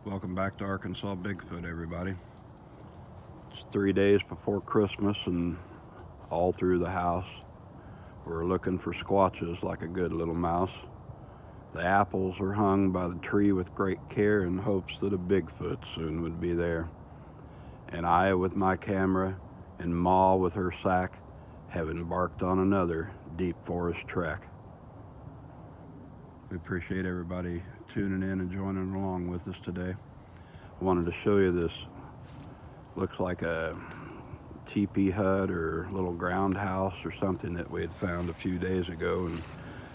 Welcome back to Arkansas Bigfoot, everybody. It's 3 days before Christmas, and all through the house we're looking for squatches like a good little mouse. The apples are hung by the tree with great care in hopes that a Bigfoot soon would be there. And I, with my camera, and Ma with her sack, have embarked on another deep forest trek. We appreciate everybody tuning in and joining along with us today. I wanted to show you this. Looks like a teepee hut or little ground house or something that we had found a few days ago, and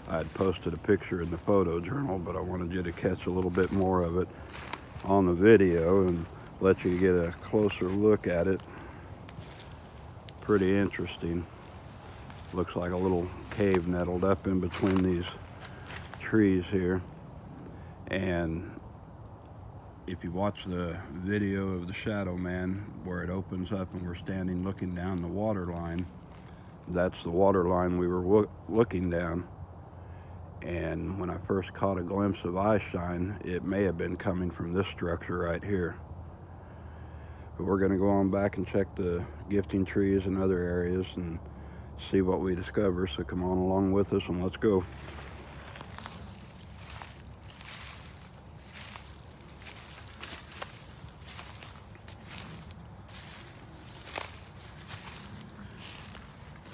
I had posted a picture in the photo journal, but I wanted you to catch a little bit more of it on the video and let you get a closer look at it. Pretty interesting. Looks like a little cave nettled up in between these trees here. And if you watch the video of the Shadow Man where it opens up and we're standing looking down the water line, that's the water line we were looking down. And when I first caught a glimpse of eye shine, it may have been coming from this structure right here. But we're going to go on back and check the gifting trees and other areas and see what we discover. So come on along with us and let's go.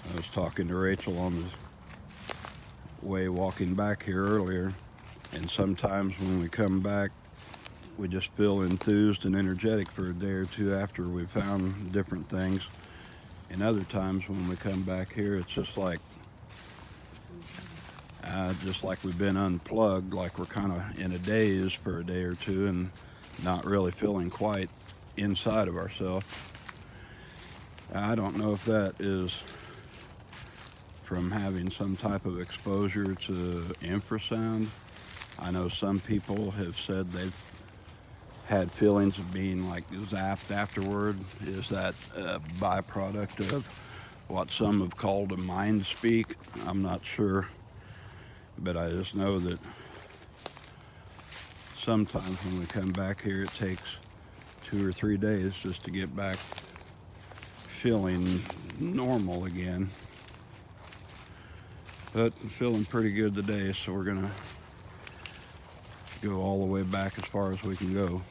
I was talking to Rachel on the way walking back here earlier, and sometimes when we come back we just feel enthused and energetic for a day or two after we've found different things, and other times when we come back here it's just like we've been unplugged, like we're kind of in a daze for a day or two and not really feeling quite inside of ourselves. I don't know if that is from having some type of exposure to infrasound. I know some people have said they've had feelings of being like zapped afterward. Is that a byproduct of what some have called a mind speak? I'm not sure, but I just know that sometimes when we come back here it takes 2 or 3 days just to get back feeling normal again. But I'm feeling pretty good today, so we're gonna go all the way back as far as we can go.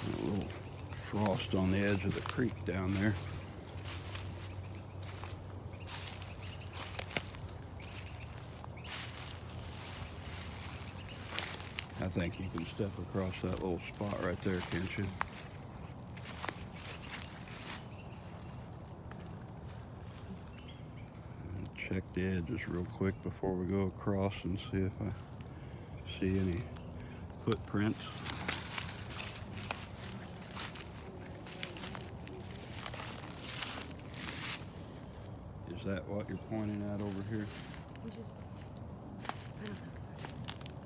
A little frost on the edge of the creek down there. I think you can step across that little spot right there, can't you? Check the edges real quick before we go across and see if I see any footprints. Is that what you're pointing at over here? Just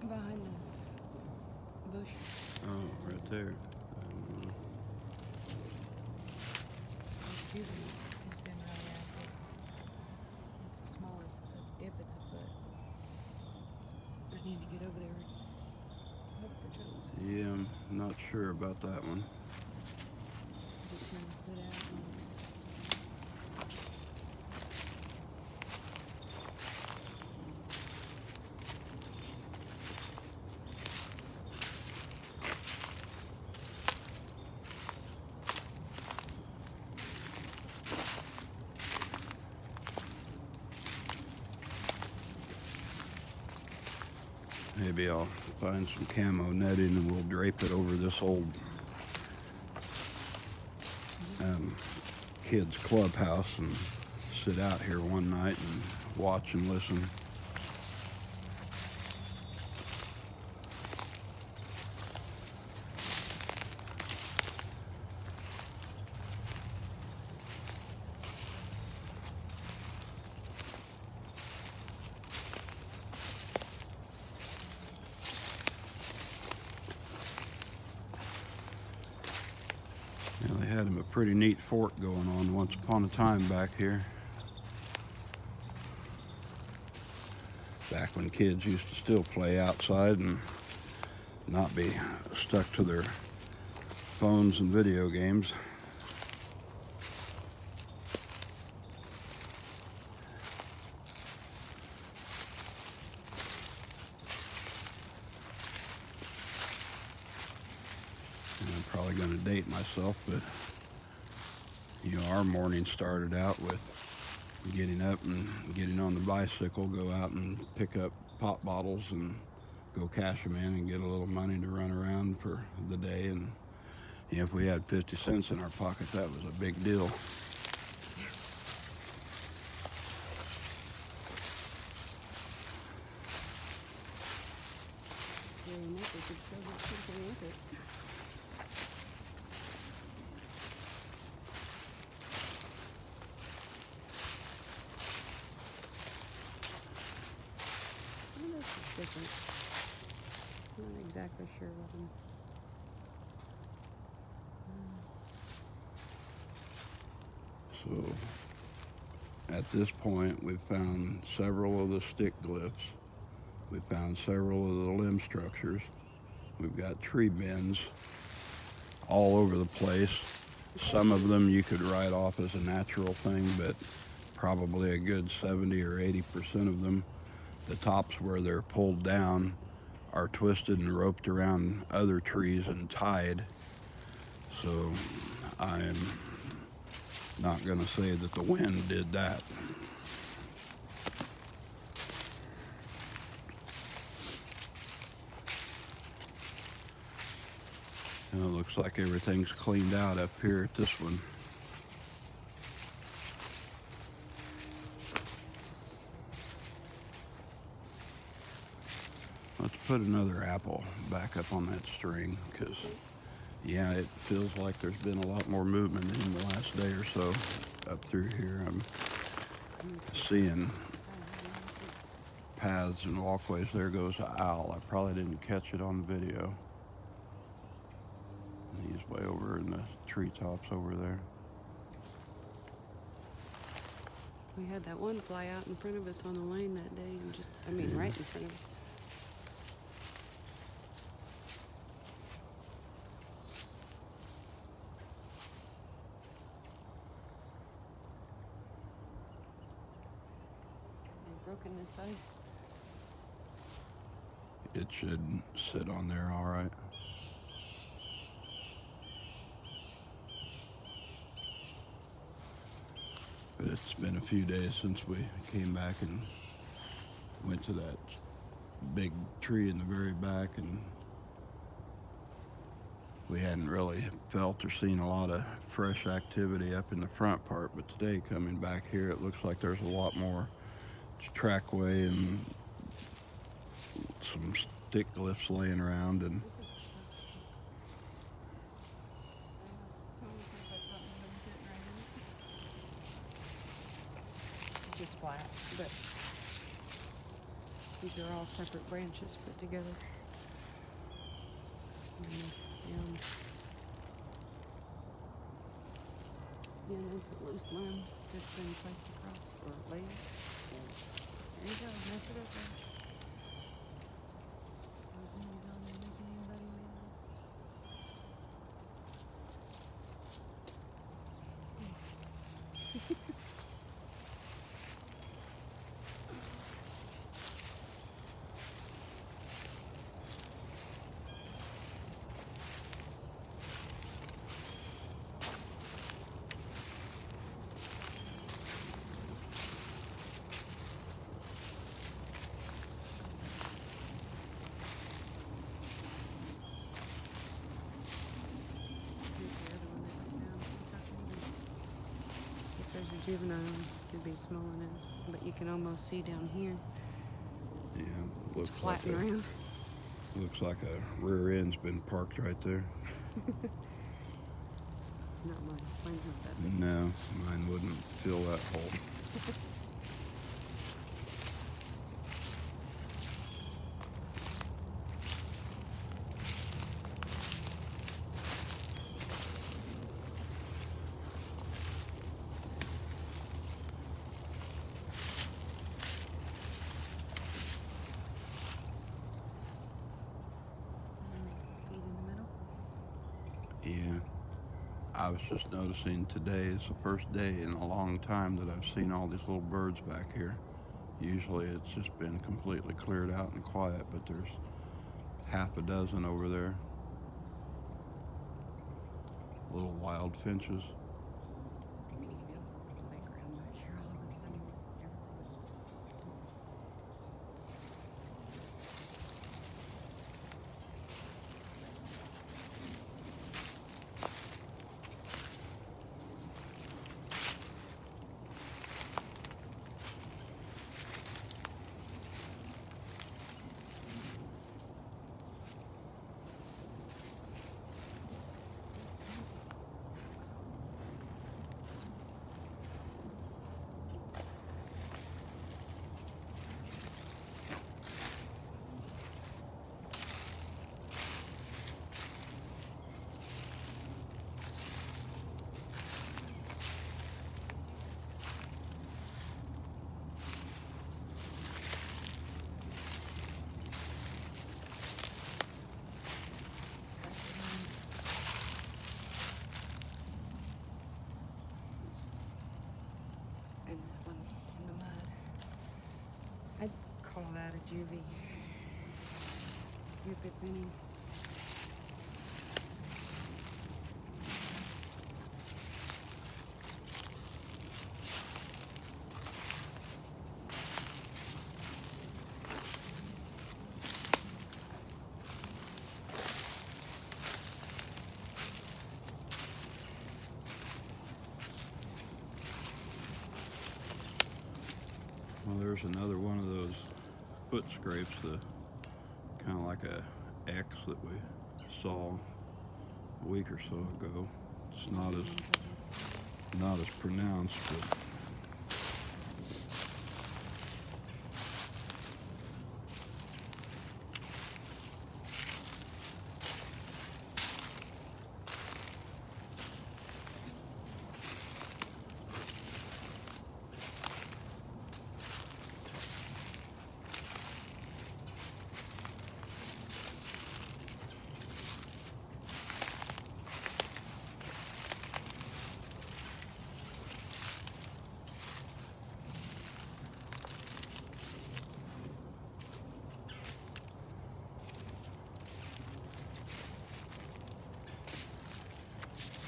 behind the bush. Oh, right there. It's been right out there. It's a smaller foot, if it's a foot. I need to get over there and look for toes. Yeah, I'm not sure about that one. Just turn the foot out. Maybe I'll find some camo netting and we'll drape it over this old kids clubhouse and sit out here one night and watch and listen. They had him a pretty neat fort going on once upon a time back here. Back when kids used to still play outside and not be stuck to their phones and video games. And I'm probably going to date myself, but you know, our morning started out with getting up and getting on the bicycle, go out and pick up pop bottles and go cash them in and get a little money to run around for the day. And you know, if we had 50 cents in our pocket, that was a big deal. Very nice. We could still get something with it. Oh, this is different. Not exactly sure what I'm. So at this point, we've found several of the stick glyphs. We've found several of the limb structures. We've got tree bends all over the place. Some of them you could write off as a natural thing, but probably a good 70 or 80% of them, the tops where they're pulled down are twisted and roped around other trees and tied. So I'm not going to say that the wind did that. And it looks like everything's cleaned out up here at this one. Let's put another apple back up on that string, because yeah, it feels like there's been a lot more movement in the last day or so up through here. I'm seeing paths and walkways. There goes an owl. I probably didn't catch it on the video. He's way over in the treetops over there. We had that one fly out in front of us on the lane that day, and just, I mean, right in front of us. They've broken this side. It should sit on there all right. But it's been a few days since we came back and went to that big tree in the very back, and we hadn't really felt or seen a lot of fresh activity up in the front part. But today, coming back here, it looks like there's a lot more trackway and some stick glyphs laying around. And It's just flat, but these are all separate branches put together. And this is down. Yeah, that's a loose limb that's been placed across or laid. There you go, mess it up there. There's a juvenile, it'd be small enough, but you can almost see down here. yeah, It's looks like flattened around. looks like a rear end's been parked right there. Not mine. Mine's not that big. No, mine wouldn't fill that hole. I was just noticing today is the first day in a long time that I've seen all these little birds back here. Usually it's just been completely cleared out and quiet, but there's half a dozen over there. Little wild finches. I'd call that a juvie, if it's any. Well, there's another one of those foot scrapes, the kind of like a X that we saw a week or so ago. It's not as pronounced, but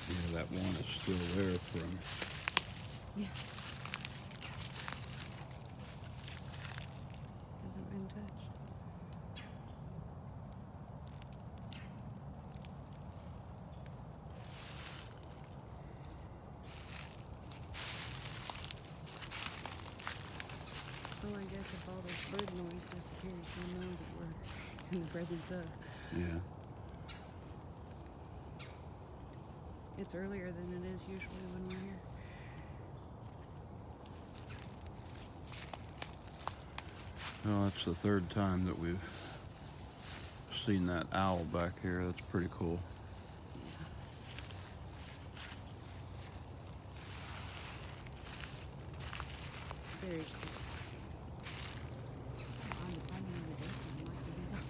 yeah, that one is still there from. Yeah. Hasn't been touched. Well, I guess if all this bird noise disappears, we know that we're in the presence of. Yeah. It's earlier than it is usually when we're here. Well, that's the third time that we've seen that owl back here. That's pretty cool. Very cool. I'm in the daytime like to do that.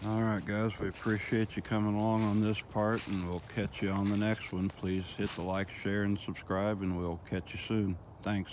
All right, guys, we appreciate you coming along on this part, and we'll catch you on the next one. Please hit the like, share, and subscribe, and we'll catch you soon. Thanks.